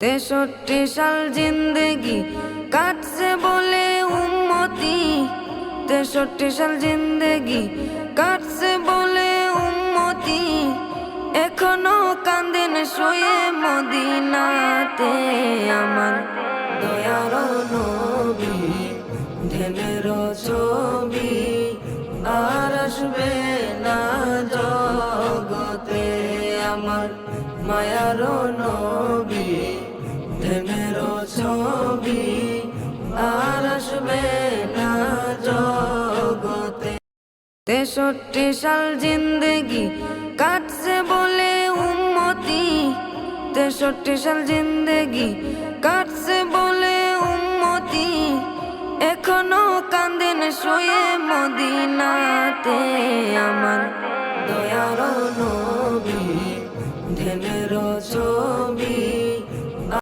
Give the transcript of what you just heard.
63 সাল জিন্দেগি কাটছে বলে উম্মতি, 63 সাল জিন্দেগি কাটছে বলে উম্মতি, এখনো কান্দেন শুয়ে মদিনাতে। আমার দয়ার নবী ঢেলের ছবি আর আসবে না জগতে। আমার মায়ার নবী ঢেলের ছবি আর আসবে না জগতে। 63 সাল জিন্দেগি কাটছে বলে উম্মতি, 63 সাল জিন্দেগি কাটছে বলে উম্মতি, এখনো কান্দেন শুয়ে মদিনাতে। আমার দয়ার নবী ঢেলের ছবি